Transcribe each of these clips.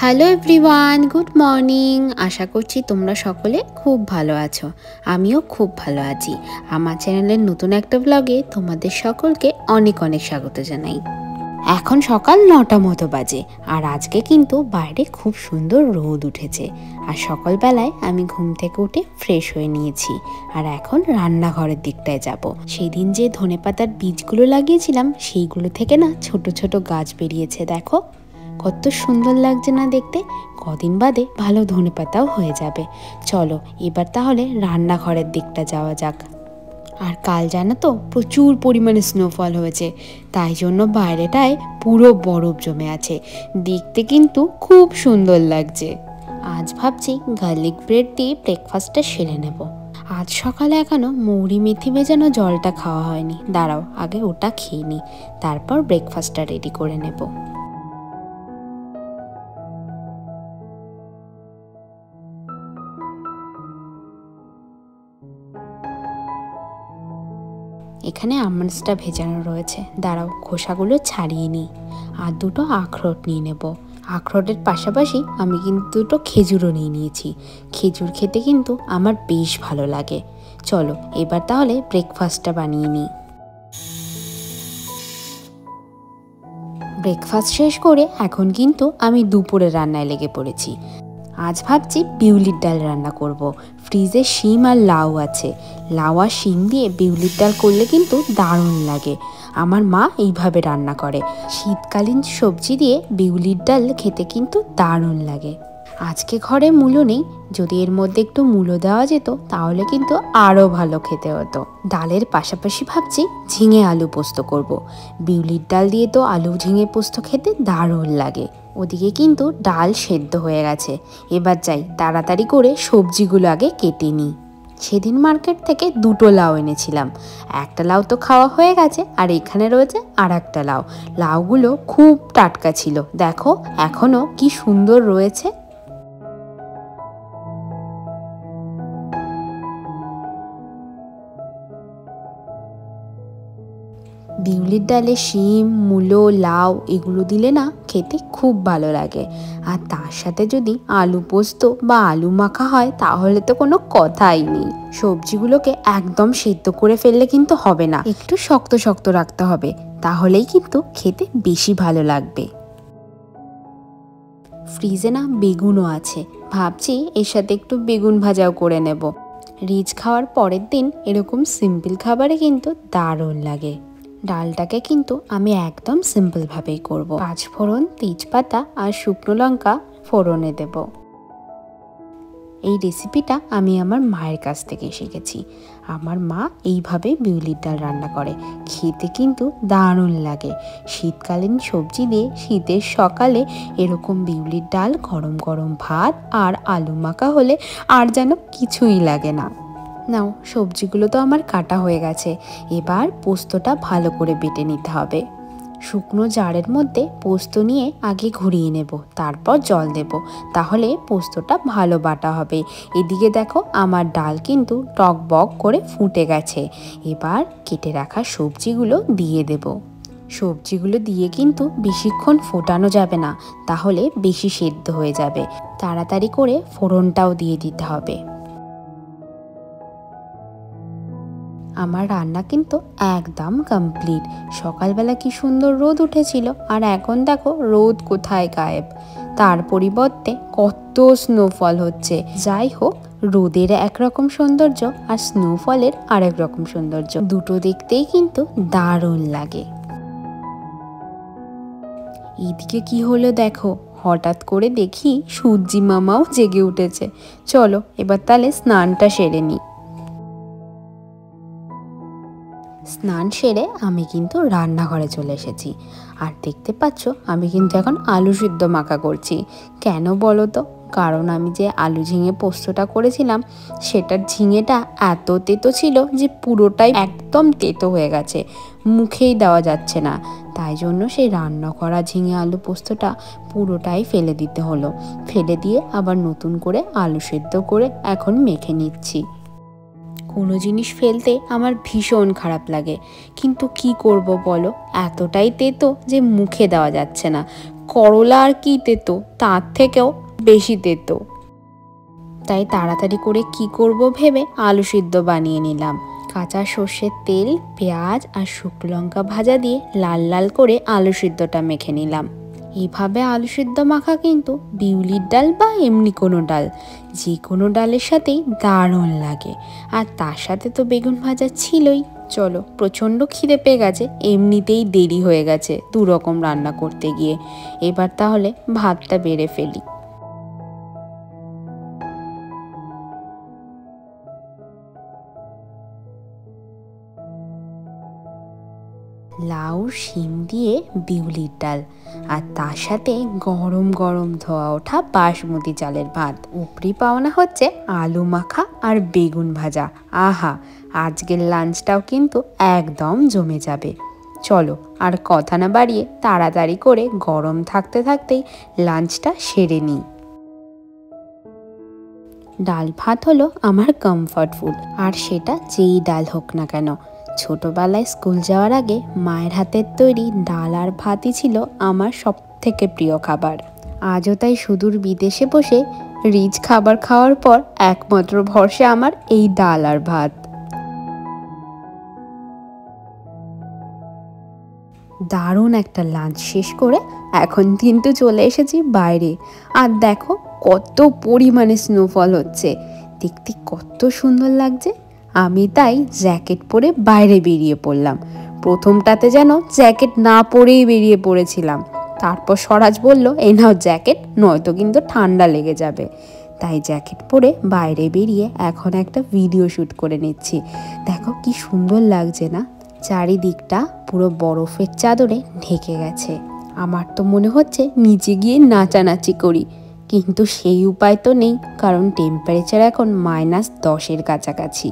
Hello everyone, good morning. আশা করছি তোমরা সকলে খুব ভালো আছো। আমিও খুব ভালো আছি। আমার চ্যানেলের নতুন একটা ব্লগে তোমাদের সকলকে অনেক অনেক স্বাগত জানাই। এখন সকাল 9টা মতো বাজে, আর আজকে কিন্তু বাইরে খুব সুন্দর রোদ উঠেছে। আর সকালবেলায় আমি ঘুম থেকে উঠে ফ্রেশ হয়ে নিয়েছি, আর এখন রান্নাঘরের দিকটায় যাব। সেই দিন যে ধনেপাতার বীজগুলো লাগিয়েছিলাম সেইগুলো থেকে না ছোট ছোট গাছ বেরিয়েছে, দেখো কত সুন্দর লাগছে না দেখতে। কদিন বাদে ভালো ধনেপাতাও হয়ে যাবে। চলো এবার তাহলে রান্নাঘরের দিকটা যাওয়া যাক। আর কাল জানো তো প্রচুর পরিমাণে স্নোফল হয়েছে, তাই জন্য বাইরেটায় পুরো বরফ জমে আছে। দেখতে কিন্তু খুব সুন্দর লাগছে। আজ ভাবছি গার্লিক ব্রেড দিয়ে ব্রেকফাস্টটা সেরে নেব। আজ সকালে এখনো মৌরি মেথি ভেজানো জলটা খাওয়া হয়নি। দাঁড়াও আগে ওটা খেয়ে নিই, তারপর ব্রেকফাস্টটা রেডি করে নেব। এখানে আমন্ডসটা ভেজানো রয়েছে, দাঁড়াও খোসাগুলো ছাড়িয়ে নিই। আর দুটো আখরোট নিয়ে নেব। আখরোটের পাশাপাশি আমি কিন্তু দুটো খেজুরও নিয়ে নিয়েছি। খেজুর খেতে কিন্তু আমার বেশ ভালো লাগে। চলো এবার তাহলে ব্রেকফাস্টটা বানিয়ে নিই। ব্রেকফাস্ট শেষ করে এখন কিন্তু আমি দুপুরে রান্নায় লেগে পড়েছি। আজ ভাবছি বিউলির ডাল রান্না করব। ফ্রিজে শিম আর লাউ আছে। লাউ আর শিম দিয়ে বিউলির ডাল করলে কিন্তু দারুণ লাগে। আমার মা এইভাবে রান্না করে। শীতকালীন সবজি দিয়ে বিউলির ডাল খেতে কিন্তু দারুণ লাগে। আজকে ঘরে মূলো নেই, যদি এর মধ্যে একটু মূলো দেওয়া যেত তাহলে কিন্তু আরও ভালো খেতে হতো। ডালের পাশাপাশি ভাবছি ঝিঙে আলু পোস্ত করব। বিউলির ডাল দিয়ে তো আলু ঝিঙে পোস্ত খেতে দারুণ লাগে। ওদিকে কিন্তু ডাল সেদ্ধ হয়ে গেছে। এবার যাই তাড়াতাড়ি করে সবজিগুলো আগে কেটে নিই। সেদিন মার্কেট থেকে দুটো লাউ এনেছিলাম। একটা লাউ তো খাওয়া হয়ে গেছে, আর এখানে রয়েছে আর একটা লাউ। লাউগুলো খুব টাটকা ছিল, দেখো এখনো কি সুন্দর রয়েছে। বিউলির ডালে শিম, মূলো, লাউ এগুলো দিলে না খেতে খুব ভালো লাগে। আর তার সাথে যদি আলু পোস্ত বা আলু মাখা হয় তাহলে তো কোনো কথাই নেই। সবজিগুলোকে একদম সেদ্ধ করে ফেললে কিন্তু হবে না, একটু শক্ত শক্ত রাখতে হবে, তাহলেই কিন্তু খেতে বেশি ভালো লাগবে। ফ্রিজে না বেগুনও আছে, ভাবছি এর সাথে একটু বেগুন ভাজাও করে নেব। রিচ খাওয়ার পরের দিন এরকম সিম্পল খাবারে কিন্তু দারুণ লাগে। ডালটাকে কিন্তু আমি একদম সিম্পলভাবেই করব। পাঁচফোড়ন, তেজপাতা আর শুকনো লঙ্কা ফোড়নে দেব। এই রেসিপিটা আমি আমার মায়ের কাছ থেকে শিখেছি। আমার মা এইভাবে বিউলির ডাল রান্না করে, খেতে কিন্তু দারুণ লাগে। শীতকালীন সবজি দিয়ে শীতের সকালে এরকম বিউলির ডাল, গরম গরম ভাত আর আলু মাখা হলে আর যেন কিছুই লাগে না। নাও সবজিগুলো তো আমার কাটা হয়ে গেছে। এবার পোস্তটা ভালো করে বেটে নিতে হবে। শুকনো জারের মধ্যে পোস্ত নিয়ে আগে ঘুরিয়ে নেব, তারপর জল দেব, তাহলে পোস্তটা ভালো বাটা হবে। এদিকে দেখো আমার ডাল কিন্তু টক বক করে ফুটে গেছে। এবার কেটে রাখা সবজিগুলো দিয়ে দেব। সবজিগুলো দিয়ে কিন্তু বেশিক্ষণ ফোটানো যাবে না, তাহলে বেশি সেদ্ধ হয়ে যাবে। তাড়াতাড়ি করে ফোড়নটাও দিয়ে দিতে হবে। আমার রান্না কিন্তু একদম কমপ্লিট। সকালবেলা কি সুন্দর রোদ উঠেছিল, আর এখন দেখো রোদ কোথায় গায়েব। তার পরিবর্তে কত স্নোফল হচ্ছে। যাই হোক, রোদের একরকম সৌন্দর্য আর স্নোফলের আরেক রকম সৌন্দর্য, দুটো দেখতেই কিন্তু দারুণ লাগে। এদিকে কি হলো দেখো, হঠাৎ করে দেখি সূর্যি মামাও জেগে উঠেছে। চলো এবার তাহলে স্নানটা সেরে নিই। স্নান সেরে আমি কিন্তু রান্নাঘরে চলে এসেছি। আর দেখতে পাচ্ছ আমি কিন্তু এখন আলু সিদ্ধ মাখা করছি। কেন বলো তো? কারণ আমি যে আলু ঝিঙে পোস্তটা করেছিলাম সেটার ঝিঙেটা এত তেতো ছিল যে পুরোটাই একদম তেতো হয়ে গেছে, মুখেই দেওয়া যাচ্ছে না। তাই জন্য সেই রান্না করা ঝিঙে আলু পোস্তটা পুরোটাই ফেলে দিতে হলো। ফেলে দিয়ে আবার নতুন করে আলু সিদ্ধ করে এখন মেখে নিচ্ছি। কোনো জিনিস ফেলতে আমার ভীষণ খারাপ লাগে, কিন্তু কি করব বলো, এতটাই তেতো যে মুখে দেওয়া যাচ্ছে না। করলা আর কি তেতো, তার থেকেও বেশি তেতো। তাই তাড়াতাড়ি করে কি করব ভেবে আলু সিদ্ধ বানিয়ে নিলাম। কাঁচা সর্ষের তেল, পেঁয়াজ আর শুকনো লঙ্কা ভাজা দিয়ে লাল লাল করে আলু সিদ্ধটা মেখে নিলাম। এইভাবে আলু সিদ্ধ মাখা কিন্তু বিউলির ডাল বা এমনি কোনো ডাল, যে কোনো ডালের সাথেই দারুণ লাগে। আর তার সাথে তো বেগুন ভাজা ছিলই। চলো, প্রচণ্ড খিদে পেয়ে গেছে, এমনিতেই দেরি হয়ে গেছে 2 রকম রান্না করতে গিয়ে। এবার তাহলে ভাতটা বেড়ে ফেলি। লাউ শিম দিয়ে বিউলির ডাল, আর তার সাথে গরম গরম ধোয়া ওঠা বাসমতি চালের ভাত। উপরি পাওনা হচ্ছে আলু মাখা আর বেগুন ভাজা। আহা, আজকের লাঞ্চটাও কিন্তু একদম জমে যাবে। চলো আর কথা না বাড়িয়ে তাড়াতাড়ি করে গরম থাকতে থাকতেই লাঞ্চটা সেরে নিই। ডাল ভাত হলো আমার কমফর্ট ফুড, আর সেটা যেই ডাল হোক না কেন। ছোটবেলায় স্কুল যাওয়ার আগে মায়ের হাতের তৈরি ডাল আর ভাতই ছিল আমার সব থেকে প্রিয় খাবার। আজও তাই সুদূর বিদেশে বসে রিচ খাবার খাওয়ার পর একমাত্র ভরসা আমার এই ডাল আর ভাত। দারুণ একটা লাঞ্চ শেষ করে এখন কিন্তু চলে এসেছি বাইরে। আর দেখো কত পরিমাণে স্নোফল হচ্ছে, দেখতে কত সুন্দর লাগছে। আমি তাই জ্যাকেট পরে বাইরে বেরিয়ে পড়লাম। প্রথমটাতে যেন জ্যাকেট না পরেই বেরিয়ে পড়েছিলাম, তারপর স্বরাজ বলল এই নাও জ্যাকেট, নয়তো কিন্তু ঠান্ডা লেগে যাবে। তাই জ্যাকেট পরে বাইরে বেরিয়ে এখন একটা ভিডিও শ্যুট করে নিচ্ছি। দেখো কি সুন্দর লাগছে না, চারিদিকটা পুরো বরফের চাদরে ঢেকে গেছে। আমার তো মনে হচ্ছে নিচে গিয়ে নাচানাচি করি, কিন্তু সেই উপায় তো নেই, কারণ টেম্পারেচার এখন -10-এর কাছাকাছি।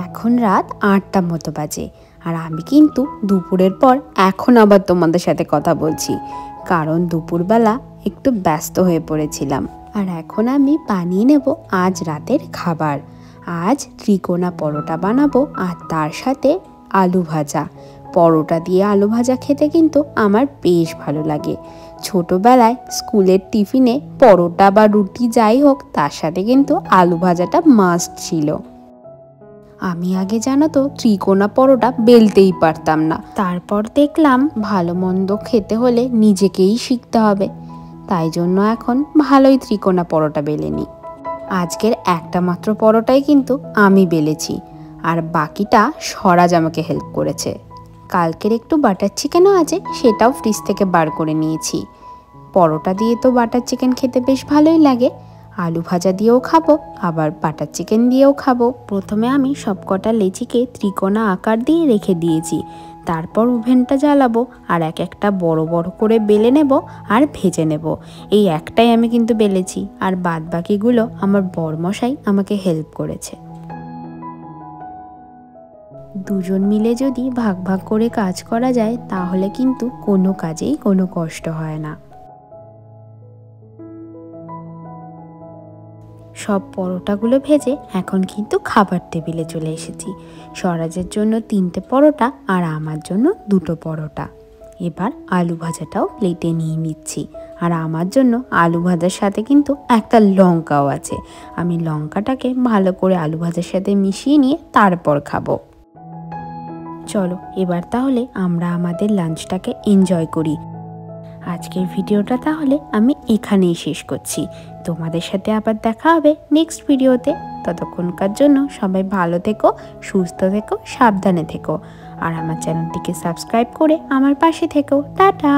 এখন রাত 8টা মতো বাজে, আর আমি কিন্তু দুপুরের পর এখন আবার তোমাদের সাথে কথা বলছি, কারণ দুপুরবেলা একটু ব্যস্ত হয়ে পড়েছিলাম। আর এখন আমি বানিয়ে নেব আজ রাতের খাবার। আজ ত্রিকোণা পরোটা বানাবো, আর তার সাথে আলু ভাজা। পরোটা দিয়ে আলু ভাজা খেতে কিন্তু আমার বেশ ভালো লাগে। ছোটবেলায় স্কুলের টিফিনে পরোটা বা রুটি যাই হোক, তার সাথে কিন্তু আলু ভাজাটা মাস্ট ছিল। আমি আগে জানো তো ত্রিকোণা পরোটা বেলতেই পারতাম না, তারপর দেখলাম ভালো মন্দ খেতে হলে নিজেকেই শিখতে হবে, তাই জন্য এখন ভালোই ত্রিকোণা পরোটা বেলে নিই। আজকের একটা মাত্র পরোটাই কিন্তু আমি বেলেছি, আর বাকিটা স্বরাজ আমাকে হেল্প করেছে। কালকের একটু বাটার চিকেনও আছে, সেটাও ফ্রিজ থেকে বার করে নিয়েছি। পরোটা দিয়ে তো বাটার চিকেন খেতে বেশ ভালোই লাগে, আলু ভাজা দিয়েও খাবো, আবার বাটার চিকেন দিয়েও খাবো। প্রথমে আমি সবকটা লেচিকে ত্রিকোণা আকার দিয়ে রেখে দিয়েছি, তারপর ওভেনটা জ্বালাবো আর এক একটা বড় বড় করে বেলে নেব আর ভেজে নেব। এই একটাই আমি কিন্তু বেলেছি, আর বাদ বাকিগুলো আমার বরমশাই আমাকে হেল্প করেছে। দুজন মিলে যদি ভাগ ভাগ করে কাজ করা যায়, তাহলে কিন্তু কোনো কাজেই কোনো কষ্ট হয় না। সব পরোটাগুলো ভেজে এখন কিন্তু খাবার টেবিলে চলে এসেছি। স্বরাজের জন্য 3টে পরোটা আর আমার জন্য 2টো পরোটা। এবার আলু ভাজাটাও প্লেটে নিয়ে নিচ্ছি, আর আমার জন্য আলু ভাজার সাথে কিন্তু একটা লঙ্কাও আছে। আমি লঙ্কাটাকে ভালো করে আলু ভাজার সাথে মিশিয়ে নিয়ে তারপর খাবো। চলো এবার তাহলে আমরা আমাদের লাঞ্চটাকে এনজয় করি। আজকের ভিডিওটা তাহলে আমি এখানেই শেষ করছি। তোমাদের সাথে আবার দেখা হবে নেক্সট ভিডিওতে। ততক্ষণকার জন্য সবাই ভালো থেকো, সুস্থ থেকো, সাবধানে থেকো, আর আমার চ্যানেলটিকে সাবস্ক্রাইব করে আমার পাশে থেকো। টাটা।